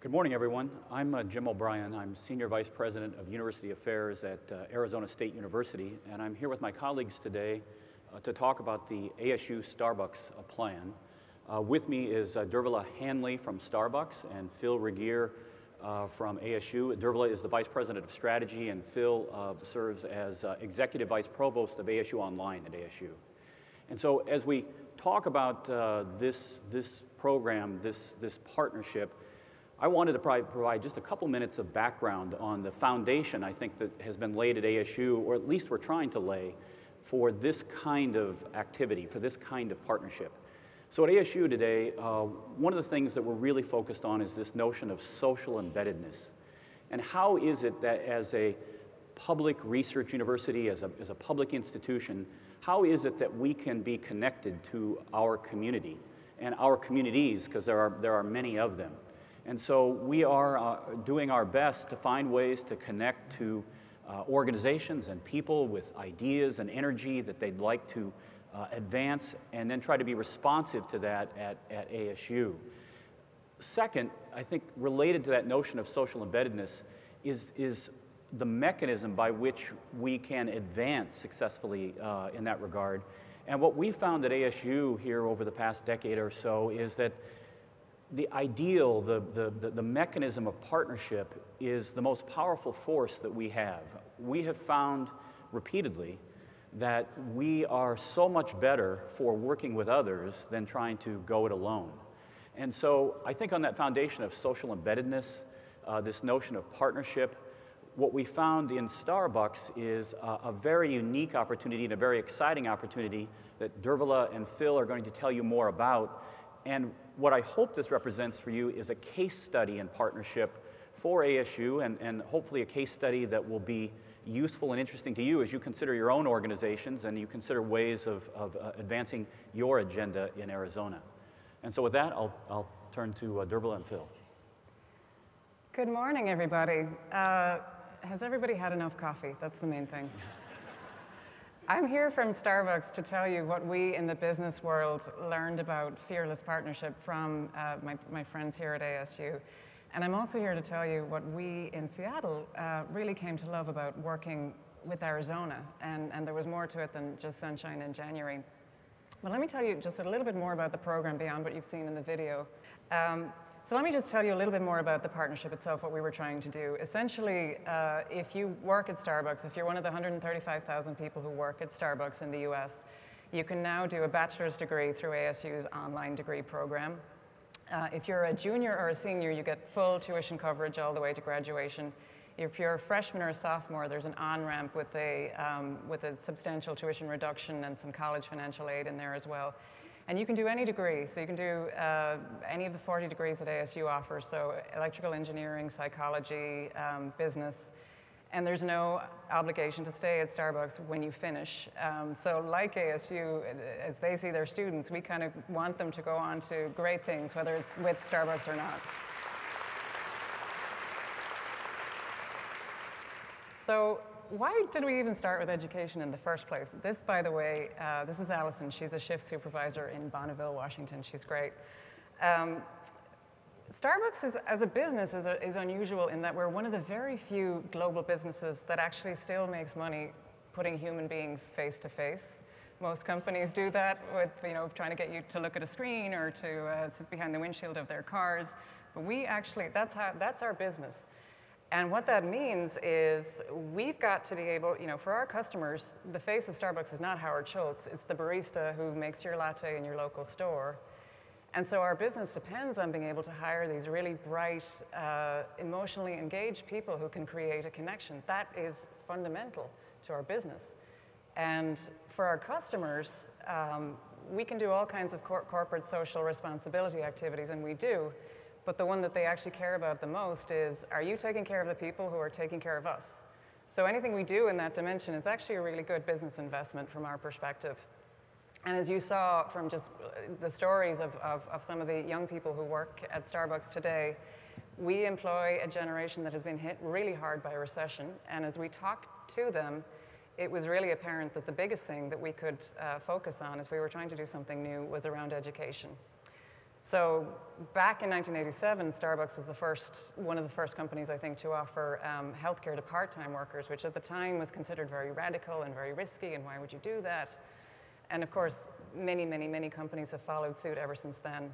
Good morning, everyone. I'm Jim O'Brien. I'm Senior Vice President of University Affairs at Arizona State University, and I'm here with my colleagues today to talk about the ASU Starbucks plan. With me is Dervala Hanley from Starbucks and Phil Regier from ASU. Dervala is the Vice President of Strategy, and Phil serves as Executive Vice Provost of ASU Online at ASU. And so as we talk about this program, this partnership, I wanted to provide just a couple minutes of background on the foundation I think that has been laid at ASU, or at least we're trying to lay, for this kind of activity, for this kind of partnership. So at ASU today, one of the things that we're really focused on is this notion of social embeddedness. And how is it that as a public research university, as a public institution, how is it that we can be connected to our community and our communities, because there are many of them. And so we are doing our best to find ways to connect to organizations and people with ideas and energy that they'd like to advance, and then try to be responsive to that at ASU. Second, I think related to that notion of social embeddedness is the mechanism by which we can advance successfully in that regard. And what we found at ASU here over the past decade or so is that the ideal, the mechanism of partnership is the most powerful force that we have. We have found repeatedly that we are so much better for working with others than trying to go it alone. And so I think on that foundation of social embeddedness, this notion of partnership, what we found in Starbucks is a very unique opportunity and a very exciting opportunity that Dervala and Phil are going to tell you more about. And what I hope this represents for you is a case study in partnership for ASU, and hopefully a case study that will be useful and interesting to you as you consider your own organizations and you consider ways of advancing your agenda in Arizona. And so with that, I'll turn to Dervala and Phil. Good morning, everybody. Has everybody had enough coffee? That's the main thing. I'm here from Starbucks to tell you what we in the business world learned about fearless partnership from my friends here at ASU. And I'm also here to tell you what we in Seattle really came to love about working with Arizona. And there was more to it than just sunshine in January. But let me tell you just a little bit more about the program beyond what you've seen in the video. So let me just tell you a little bit more about the partnership itself, what we were trying to do. Essentially, if you work at Starbucks, if you're one of the 135,000 people who work at Starbucks in the US, you can now do a bachelor's degree through ASU's online degree program. If you're a junior or a senior, you get full tuition coverage all the way to graduation. If you're a freshman or a sophomore, there's an on-ramp with a substantial tuition reduction and some college financial aid in there as well. And you can do any degree, so you can do any of the 40 degrees that ASU offers, so electrical engineering, psychology, business, and there's no obligation to stay at Starbucks when you finish. So like ASU, as they see their students, we kind of want them to go on to great things, whether it's with Starbucks or not. So why did we even start with education in the first place? This, by the way, this is Allison. She's a shift supervisor in Bonneville, Washington. She's great. Starbucks as a business is unusual in that we're one of the very few global businesses that actually still makes money putting human beings face to face. Most companies do that with, trying to get you to look at a screen or to sit behind the windshield of their cars. But we actually, that's our business. And what that means is we've got to be able, for our customers, the face of Starbucks is not Howard Schultz, it's the barista who makes your latte in your local store. And so our business depends on being able to hire these really bright, emotionally engaged people who can create a connection. That is fundamental to our business. And for our customers, we can do all kinds of corporate social responsibility activities, and we do. But the one that they actually care about the most is, are you taking care of the people who are taking care of us? So anything we do in that dimension is actually a really good business investment from our perspective. And as you saw from just the stories of some of the young people who work at Starbucks today, we employ a generation that has been hit really hard by a recession. And as we talked to them, it was really apparent that the biggest thing that we could focus on as we were trying to do something new was around education. So back in 1987, Starbucks was one of the first companies, I think, to offer healthcare to part-time workers, which at the time was considered very radical and very risky, and why would you do that? And of course, many, many, many companies have followed suit ever since then.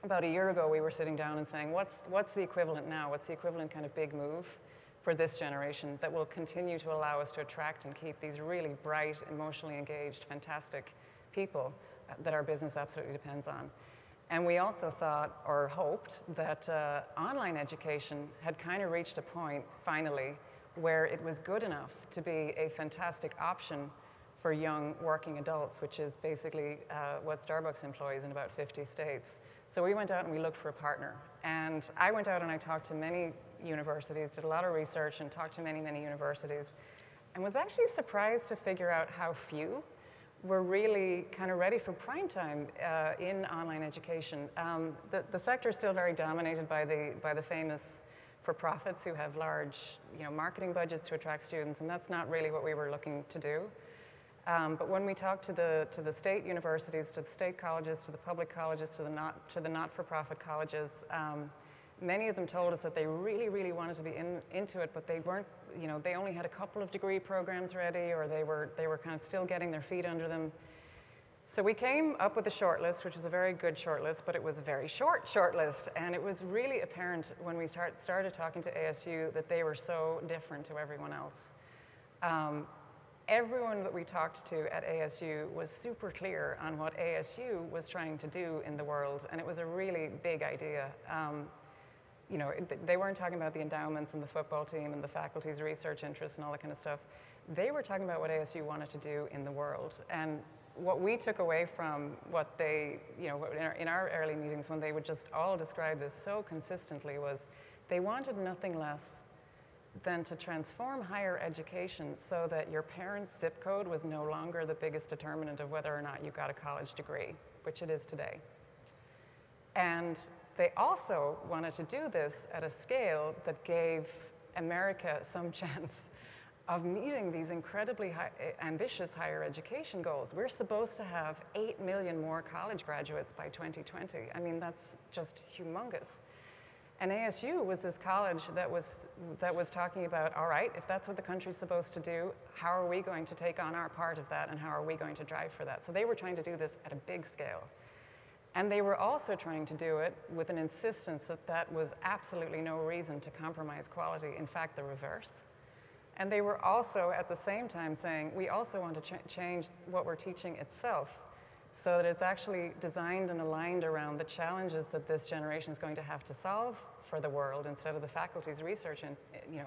About a year ago, we were sitting down and saying, what's the equivalent now? What's the equivalent kind of big move for this generation that will continue to allow us to attract and keep these really bright, emotionally engaged, fantastic people that our business absolutely depends on? And we also thought, or hoped, that online education had kind of reached a point, finally, where it was good enough to be a fantastic option for young working adults, which is basically what Starbucks employs in about 50 states. So we went out and we looked for a partner. And I went out and I talked to many universities, did a lot of research and talked to many, many universities, and was actually surprised to figure out how few were really kind of ready for prime time in online education. The sector is still very dominated by the famous for-profits who have large, marketing budgets to attract students, and that's not really what we were looking to do. But when we talked to the state universities, to the state colleges, to the public colleges, to the not-for-profit colleges, many of them told us that they really, really wanted to be into it, but they weren't, they only had a couple of degree programs ready, or they were kind of still getting their feet under them. So we came up with a short list, which was a very good short list, but it was a very short list. And it was really apparent when we started talking to ASU that they were so different to everyone else. Everyone that we talked to at ASU was super clear on what ASU was trying to do in the world, and it was a really big idea. They weren't talking about the endowments and the football team and the faculty's research interests and all that kind of stuff. They were talking about what ASU wanted to do in the world. And what we took away from what they, in our early meetings when they would just all describe this so consistently was they wanted nothing less than to transform higher education so that your parents' zip code was no longer the biggest determinant of whether or not you got a college degree, which it is today. And they also wanted to do this at a scale that gave America some chance of meeting these incredibly ambitious higher education goals. We're supposed to have 8 million more college graduates by 2020. I mean, that's just humongous. And ASU was this college that was talking about, all right, if that's what the country's supposed to do, how are we going to take on our part of that, and how are we going to drive for that? So they were trying to do this at a big scale. And they were also trying to do it with an insistence that that was absolutely no reason to compromise quality, in fact, the reverse. And they were also, at the same time, saying, we also want to change what we're teaching itself so that it's actually designed and aligned around the challenges that this generation is going to have to solve for the world instead of the faculty's research and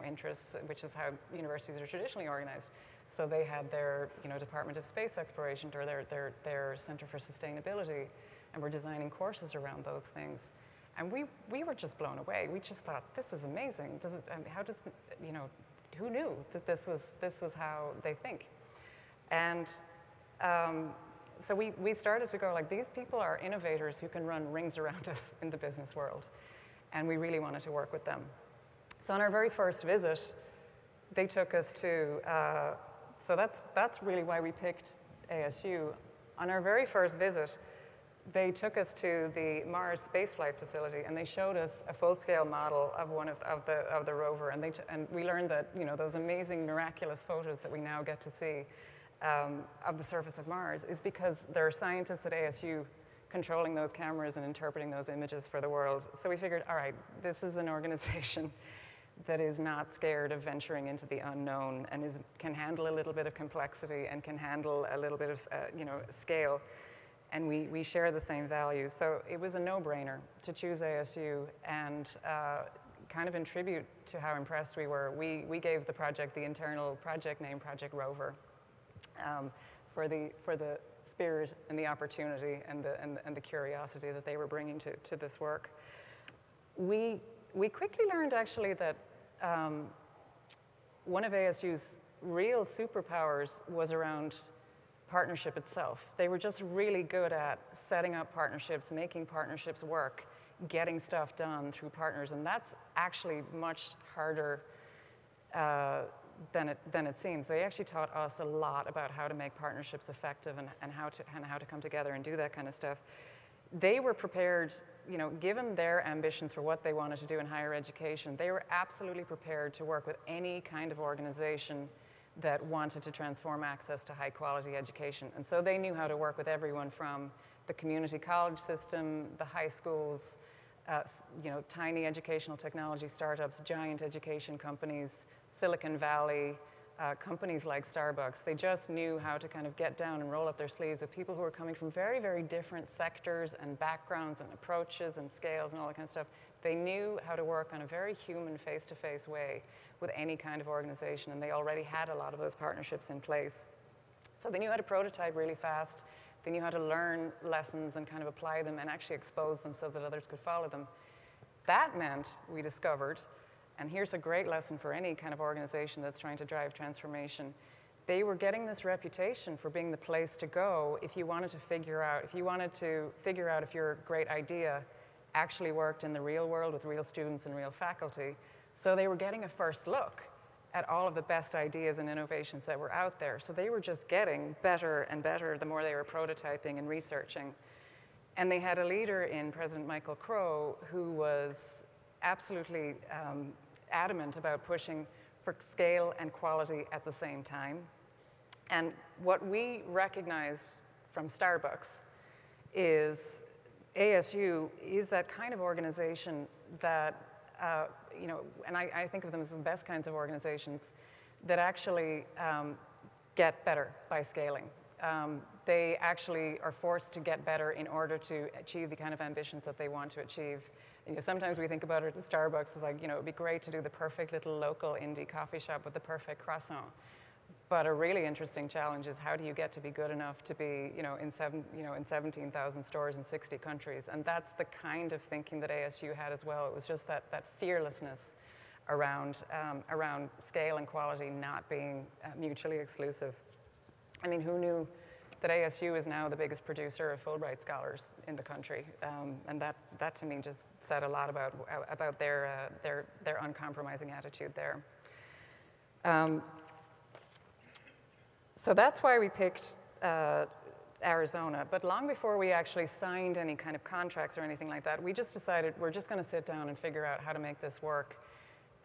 interests, which is how universities are traditionally organized. So they had their Department of Space Exploration or their Center for Sustainability, and we're designing courses around those things. And we were just blown away. We just thought, this is amazing. Who knew that this was how they think? And so we started to go like, these people are innovators who can run rings around us in the business world. And we really wanted to work with them. So on our very first visit, they took us to, so that's really why we picked ASU. On our very first visit, they took us to the Mars spaceflight facility, and they showed us a full-scale model of one of the rover, and we learned that those amazing, miraculous photos that we now get to see of the surface of Mars is because there are scientists at ASU controlling those cameras and interpreting those images for the world. So we figured, all right, this is an organization that is not scared of venturing into the unknown and can handle a little bit of complexity and can handle a little bit of scale. And we share the same values. So it was a no-brainer to choose ASU, and kind of in tribute to how impressed we were, we gave the project the internal project name, Project Rover, for the spirit and the opportunity and the curiosity that they were bringing to this work. We quickly learned actually that one of ASU's real superpowers was around partnership itself. They were just really good at setting up partnerships, making partnerships work, getting stuff done through partners, and that's actually much harder than it seems. They actually taught us a lot about how to make partnerships effective and how to come together and do that kind of stuff. They were prepared given their ambitions for what they wanted to do in higher education, they were absolutely prepared to work with any kind of organization that wanted to transform access to high quality education. And so they knew how to work with everyone from the community college system, the high schools, tiny educational technology startups, giant education companies, Silicon Valley, companies like Starbucks. They just knew how to kind of get down and roll up their sleeves with people who were coming from very, very different sectors and backgrounds and approaches and scales and all that kind of stuff. They knew how to work on a very human, face-to-face way with any kind of organization, and they already had a lot of those partnerships in place. So they knew how to prototype really fast. They knew how to learn lessons and kind of apply them and actually expose them so that others could follow them. That meant, we discovered, and here's a great lesson for any kind of organization that's trying to drive transformation, they were getting this reputation for being the place to go if you wanted to figure out if your great idea actually worked in the real world with real students and real faculty. So they were getting a first look at all of the best ideas and innovations that were out there. So they were just getting better and better the more they were prototyping and researching. And they had a leader in President Michael Crow who was absolutely adamant about pushing for scale and quality at the same time. And what we recognize from Starbucks is ASU is that kind of organization that, and I think of them as the best kinds of organizations that actually get better by scaling. They actually are forced to get better in order to achieve the kind of ambitions that they want to achieve. And, sometimes we think about it at Starbucks as like, it'd be great to do the perfect little local indie coffee shop with the perfect croissant. But a really interesting challenge is how do you get to be good enough to be, in 17,000 stores in 60 countries? And that's the kind of thinking that ASU had as well. It was just that fearlessness around scale and quality not being mutually exclusive. I mean, who knew that ASU is now the biggest producer of Fulbright scholars in the country? And that to me just said a lot about their uncompromising attitude there. So that's why we picked Arizona. But long before we actually signed any kind of contracts or anything like that, we just decided we're just going to sit down and figure out how to make this work.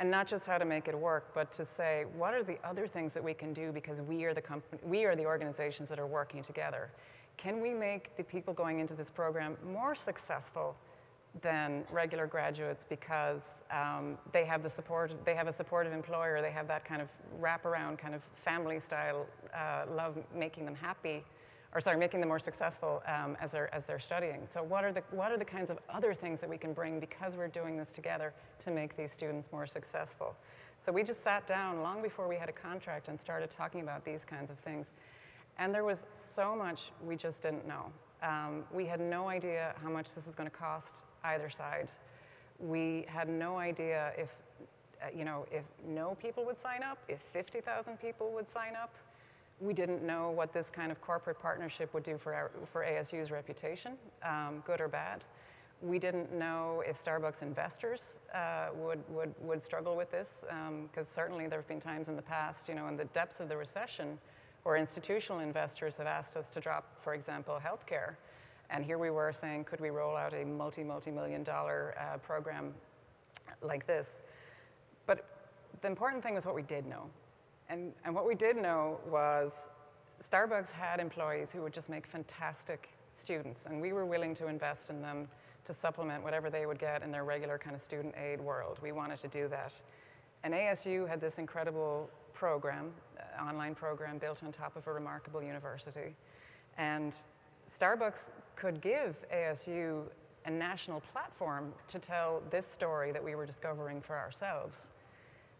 And not just how to make it work, but to say, what are the other things that we can do because we are the organizations that are working together? Can we make the people going into this program more successful than regular graduates because they have a supportive employer, they have that kind of wraparound, kind of family style love making them happy, making them more successful as they're studying. So what are the kinds of other things that we can bring because we're doing this together to make these students more successful? So we just sat down long before we had a contract and started talking about these kinds of things. And there was so much we just didn't know. We had no idea how much this is going to cost either side. We had no idea if no people would sign up, if 50,000 people would sign up. We didn't know what this kind of corporate partnership would do for ASU's reputation, good or bad. We didn't know if Starbucks investors would struggle with this, because certainly there have been times in the past, in the depths of the recession, where institutional investors have asked us to drop, for example, healthcare. And here we were saying, could we roll out a multi-million-dollar program like this? But the important thing was what we did know. And what we did know was Starbucks had employees who would just make fantastic students, and we were willing to invest in them to supplement whatever they would get in their regular kind of student aid world. We wanted to do that. And ASU had this incredible program, online program built on top of a remarkable university. And Starbucks could give ASU a national platform to tell this story that we were discovering for ourselves.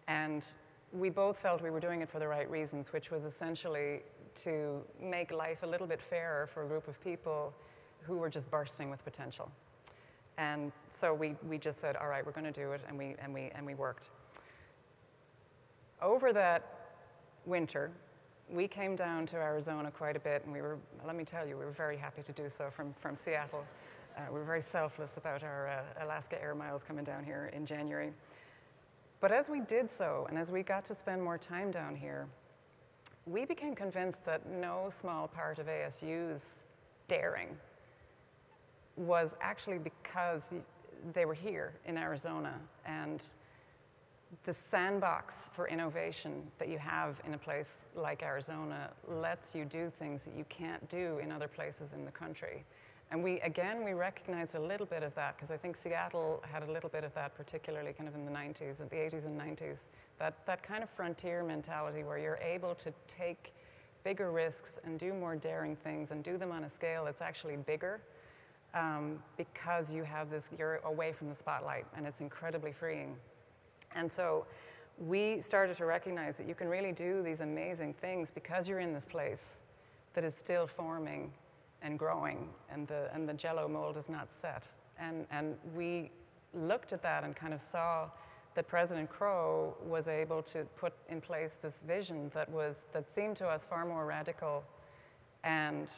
And we both felt we were doing it for the right reasons, which was essentially to make life a little bit fairer for a group of people who were just bursting with potential. And so we just said, all right, we're going to do it, and we worked. Over that winter, we came down to Arizona quite a bit, and let me tell you, we were very happy to do so from Seattle. We were very selfless about our Alaska Air miles coming down here in January. But as we did so, and as we got to spend more time down here, we became convinced that no small part of ASU's daring was actually because they were here in Arizona, and the sandbox for innovation that you have in a place like Arizona lets you do things that you can't do in other places in the country. And we recognized a little bit of that, because I think Seattle had a little bit of that, particularly kind of in the 90s, the 80s and 90s, that kind of frontier mentality where you're able to take bigger risks and do more daring things and do them on a scale that's actually bigger, because you're away from the spotlight, and it's incredibly freeing. And so we started to recognize that you can really do these amazing things because you're in this place that is still forming and growing, and the Jell-O mold is not set. And we looked at that and kind of saw that President Crow was able to put in place this vision that seemed to us far more radical, and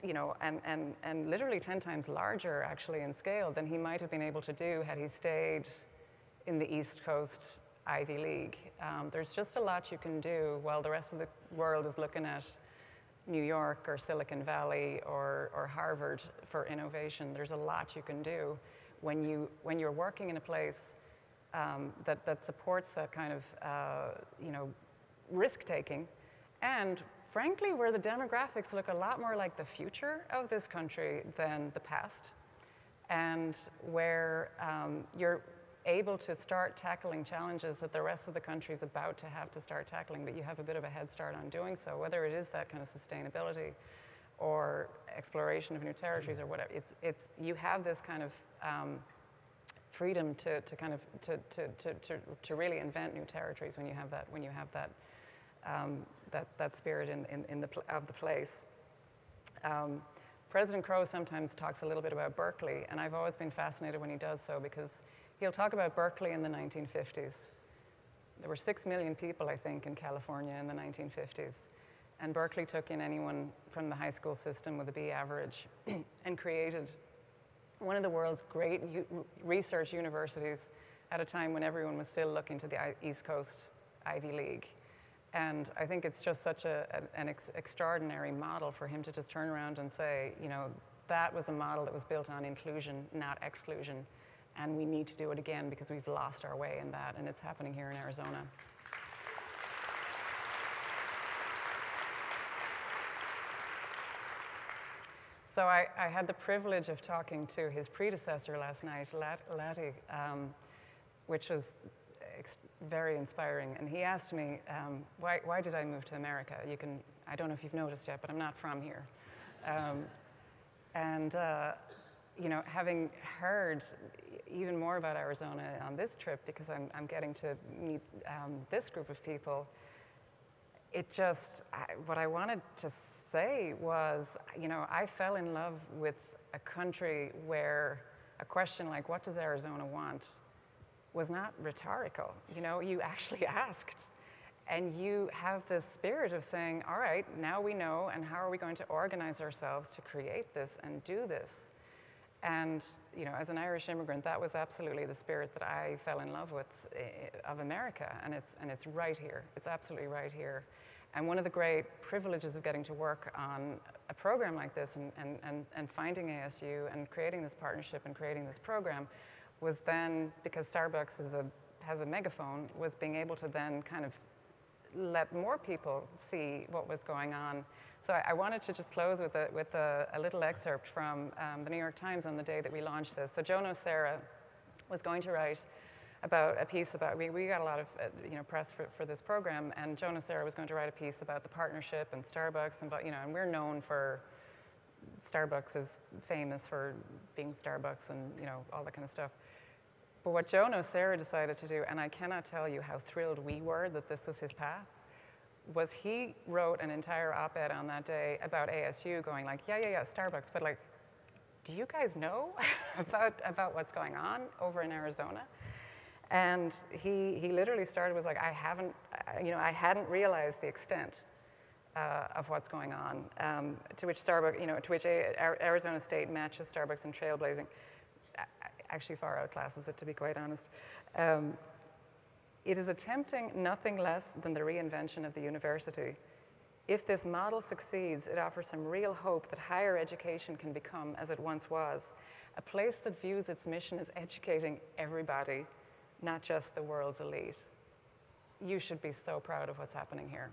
and literally 10 times larger actually in scale than he might have been able to do had he stayed in the East Coast Ivy League. There's just a lot you can do while the rest of the world is looking at New York or Silicon Valley or Harvard for innovation. There's a lot you can do when you're working in a place that supports that kind of risk-taking, and frankly where the demographics look a lot more like the future of this country than the past, and where you're able to start tackling challenges that the rest of the country is about to have to start tackling, but you have a bit of a head start on doing so, whether it is that kind of sustainability or exploration of new territories or whatever. You have this kind of freedom to really invent new territories when you have that spirit of the place. President Crow sometimes talks a little bit about Berkeley, and I've always been fascinated when he does so, because he'll talk about Berkeley in the 1950s. There were 6 million people, I think, in California in the 1950s. And Berkeley took in anyone from the high school system with a B average and created one of the world's great research universities at a time when everyone was still looking to the East Coast Ivy League. And I think it's just such an extraordinary model for him to just turn around and say, that was a model that was built on inclusion, not exclusion. And we need to do it again because we've lost our way in that, and it's happening here in Arizona. So I had the privilege of talking to his predecessor last night, Lati, which was very inspiring. And he asked me, why did I move to America? I don't know if you've noticed yet, but I'm not from here. Having heard even more about Arizona on this trip, because I'm getting to meet this group of people, what I wanted to say was, I fell in love with a country where a question like, what does Arizona want, was not rhetorical. You actually asked. And you have this spirit of saying, all right, now we know, and how are we going to organize ourselves to create this and do this? And as an Irish immigrant, that was absolutely the spirit that I fell in love with of America, and it's right here. It's absolutely right here. And one of the great privileges of getting to work on a program like this and finding ASU and creating this partnership and creating this program was then, because Starbucks has a megaphone, was being able to then kind of let more people see what was going on. So I wanted to just close with a little excerpt from the New York Times on the day that we launched this. So Joe Nocera was going to write about a piece about, we got a lot of press for this program, and Joe Nocera was going to write a piece about the partnership and Starbucks, and we're known for, Starbucks is famous for being Starbucks and all that kind of stuff. But what Joe Nocera decided to do, and I cannot tell you how thrilled we were that this was his path, was he wrote an entire op-ed on that day about ASU, going like, yeah, Starbucks, but like, do you guys know about what's going on over in Arizona? And he literally started, was like, I hadn't realized the extent of what's going on, to which Starbucks, to which Arizona State matches Starbucks in trailblazing. Actually far outclasses it, to be quite honest. It is attempting nothing less than the reinvention of the university If this model succeeds, it offers some real hope that higher education can become, as it once was, a place that views its mission as educating everybody, not just the world's elite. You should be so proud of what's happening here.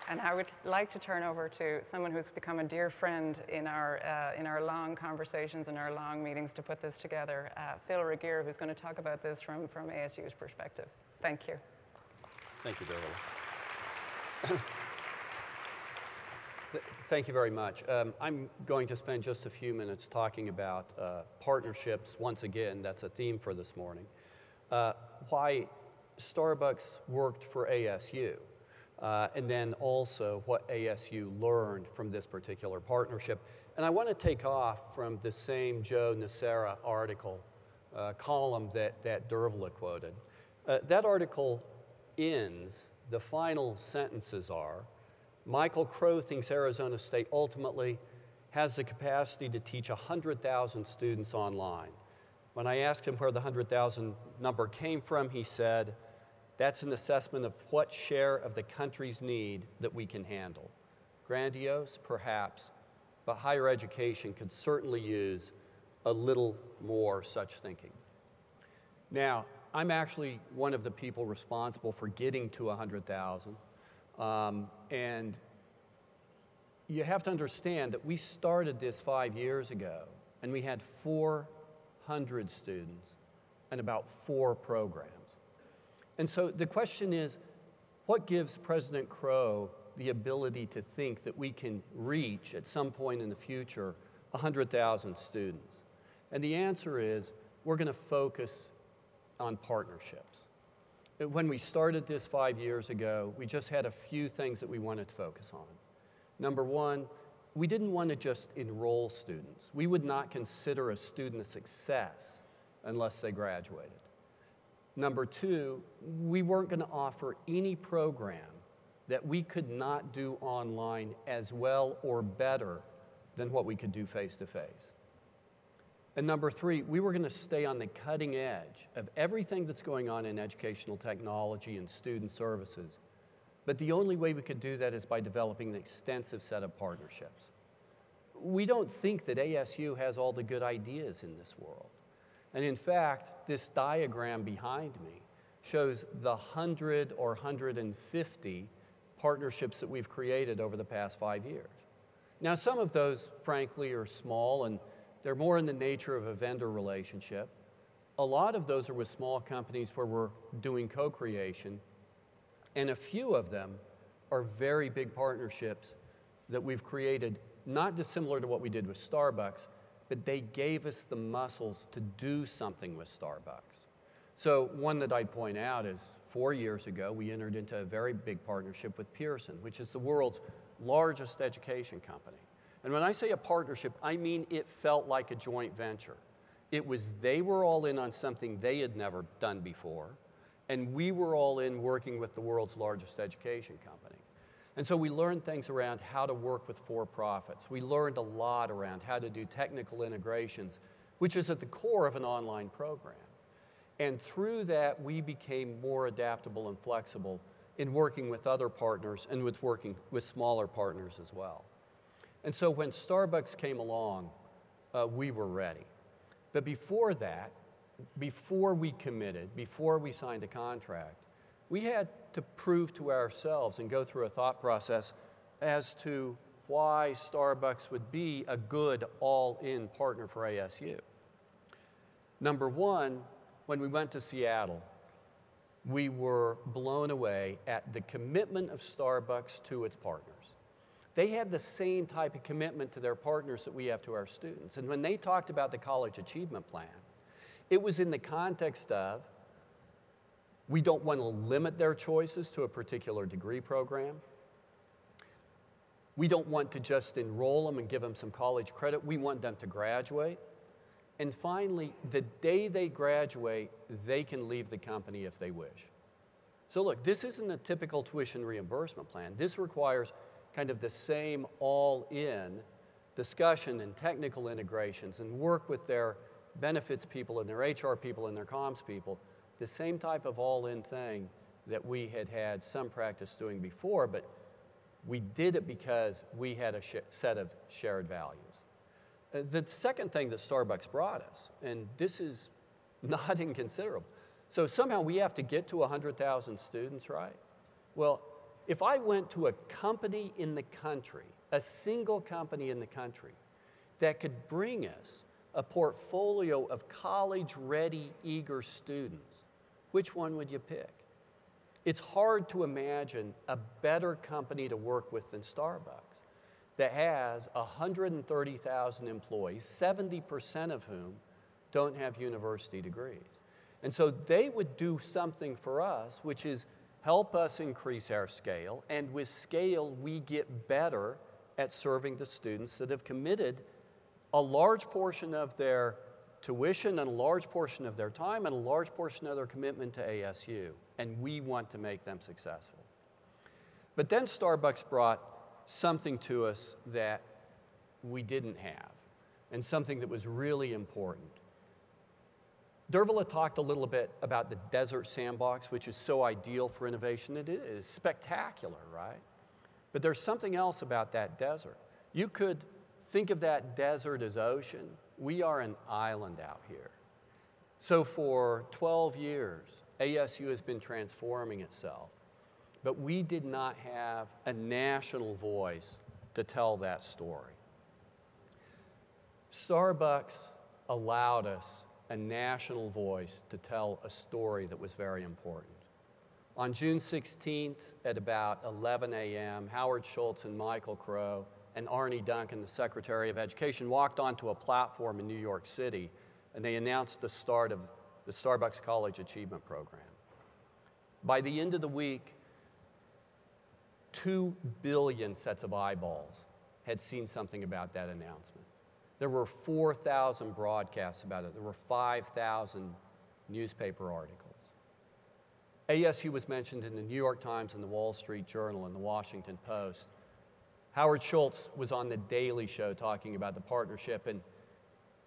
And I would like to turn over to someone who's become a dear friend in our long conversations and our long meetings to put this together, Phil Regier, who's going to talk about this from ASU's perspective. Thank you. Thank you, Dervala. Thank you very much. I'm going to spend just a few minutes talking about partnerships. Once again, that's a theme for this morning. Why Starbucks worked for ASU. And then also what ASU learned from this particular partnership. And I want to take off from the same Joe Nocera article, column that Dervala quoted. That article ends, the final sentences are, Michael Crow thinks Arizona State ultimately has the capacity to teach 100,000 students online. When I asked him where the 100,000 number came from, he said, that's an assessment of what share of the country's need that we can handle. Grandiose, perhaps, but higher education could certainly use a little more such thinking. Now, I'm actually one of the people responsible for getting to 100,000. And you have to understand that we started this 5 years ago, and we had 400 students and about 4 programs. And so the question is, what gives President Crow the ability to think that we can reach, at some point in the future, 100,000 students? And the answer is, we're going to focus on partnerships. When we started this 5 years ago, we just had a few things that we wanted to focus on. Number one, we didn't want to just enroll students. We would not consider a student a success unless they graduated. Number two, we weren't going to offer any program that we could not do online as well or better than what we could do face-to-face. And number three, we were going to stay on the cutting edge of everything that's going on in educational technology and student services. But the only way we could do that is by developing an extensive set of partnerships. We don't think that ASU has all the good ideas in this world. And in fact, this diagram behind me shows the 100 or 150 partnerships that we've created over the past 5 years. Now, some of those, frankly, are small, and they're more in the nature of a vendor relationship. A lot of those are with small companies where we're doing co-creation, and a few of them are very big partnerships that we've created, not dissimilar to what we did with Starbucks, but they gave us the muscles to do something with Starbucks. So one that I'd point out is 4 years ago, we entered into a very big partnership with Pearson, which is the world's largest education company. And when I say a partnership, I mean it felt like a joint venture. It was they were all in on something they had never done before, and we were all in working with the world's largest education company. And so we learned things around how to work with for-profits. We learned a lot around how to do technical integrations, which is at the core of an online program. And through that, we became more adaptable and flexible in working with other partners and with working with smaller partners as well. And so when Starbucks came along, we were ready. But before that, before we committed, before we signed a contract, we had to prove to ourselves and go through a thought process as to why Starbucks would be a good all-in partner for ASU. Number one, when we went to Seattle, we were blown away at the commitment of Starbucks to its partners. They had the same type of commitment to their partners that we have to our students. And when they talked about the College Achievement Plan, it was in the context of, we don't want to limit their choices to a particular degree program. We don't want to just enroll them and give them some college credit. We want them to graduate. And finally, the day they graduate, they can leave the company if they wish. So look, this isn't a typical tuition reimbursement plan. This requires kind of the same all-in discussion and technical integrations and work with their benefits people and their HR people and their comms people, the same type of all-in thing that we had had some practice doing before, but we did it because we had a set of shared values. The second thing that Starbucks brought us, and this is not inconsiderable, so somehow we have to get to 100,000 students, right? Well, if I went to a company in the country, a single company in the country, that could bring us a portfolio of college-ready, eager students, which one would you pick? It's hard to imagine a better company to work with than Starbucks that has 130,000 employees, 70% of whom don't have university degrees. And so they would do something for us, which is help us increase our scale, and with scale, we get better at serving the students that have committed a large portion of their tuition and a large portion of their time and a large portion of their commitment to ASU, and we want to make them successful. But then Starbucks brought something to us that we didn't have, and something that was really important. Dervala talked a little bit about the desert sandbox, which is so ideal for innovation. It is spectacular, right? But there's something else about that desert. You could think of that desert as ocean. We are an island out here. So for 12 years, ASU has been transforming itself, but we did not have a national voice to tell that story. Starbucks allowed us a national voice to tell a story that was very important. On June 16th at about 11 a.m., Howard Schultz and Michael Crow and Arnie Duncan, the Secretary of Education, walked onto a platform in New York City, and they announced the start of the Starbucks College Achievement Program. By the end of the week, 2 billion sets of eyeballs had seen something about that announcement. There were 4,000 broadcasts about it. There were 5,000 newspaper articles. ASU was mentioned in the New York Times and the Wall Street Journal and the Washington Post. Howard Schultz was on The Daily Show talking about the partnership,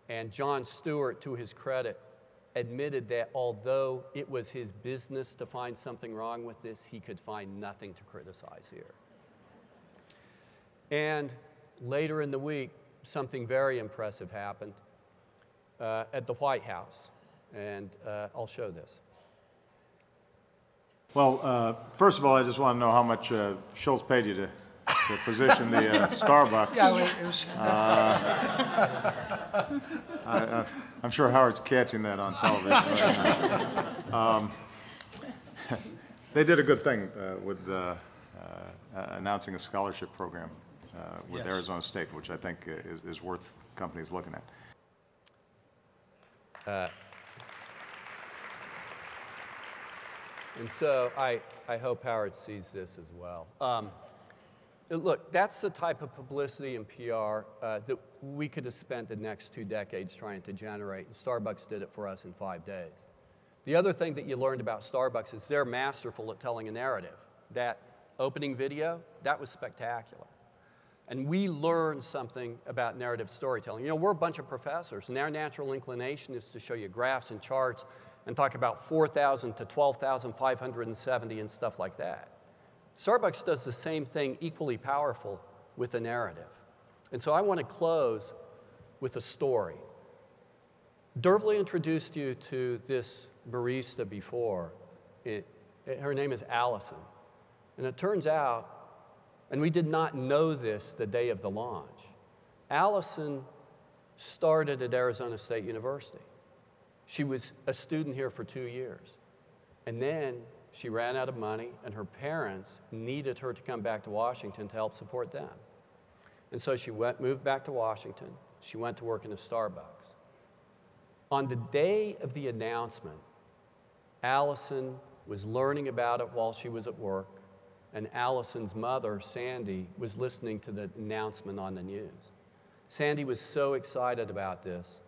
and Jon Stewart, to his credit, admitted that although it was his business to find something wrong with this, he could find nothing to criticize here. And later in the week, something very impressive happened at the White House, and I'll show this. Well, first of all, I just want to know how much Schultz paid you to position the Starbucks. Yeah, I'm sure Howard's catching that on television right now. They did a good thing with announcing a scholarship program with Yes. Arizona State, which I think is worth companies looking at. And so I hope Howard sees this as well. Look, that's the type of publicity and PR that we could have spent the next 2 decades trying to generate, and Starbucks did it for us in 5 days. The other thing that you learned about Starbucks is they're masterful at telling a narrative. That opening video, that was spectacular. And we learned something about narrative storytelling. You know, we're a bunch of professors, and our natural inclination is to show you graphs and charts and talk about 4,000 to 12,570 and stuff like that. Starbucks does the same thing, equally powerful, with a narrative. And so I want to close with a story. Dervala introduced you to this barista before. Her name is Allison. And it turns out, and we did not know this the day of the launch, Allison started at Arizona State University. She was a student here for 2 years. And then she ran out of money, and her parents needed her to come back to Washington to help support them. And so she moved back to Washington. She went to work in a Starbucks. On the day of the announcement, Allison was learning about it while she was at work, and Allison's mother, Sandy, was listening to the announcement on the news. Sandy was so excited about this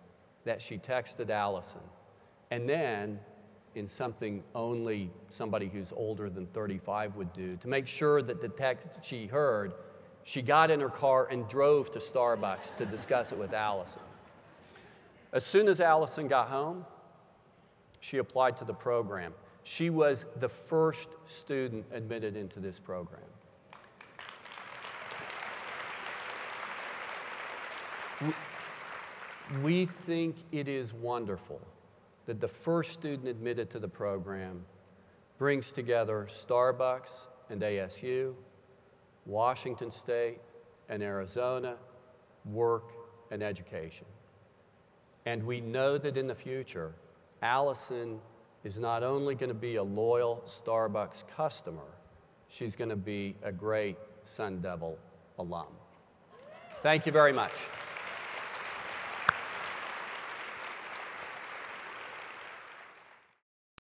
that she texted Allison, and then, in something only somebody who's older than 35 would do, to make sure that the text she heard, she got in her car and drove to Starbucks to discuss it with Allison. As soon as Allison got home, she applied to the program. She was the first student admitted into this program. We think it is wonderful that the first student admitted to the program brings together Starbucks and ASU, Washington State and Arizona, work and education. And we know that in the future, Allison is not only going to be a loyal Starbucks customer, she's going to be a great Sun Devil alum. Thank you very much.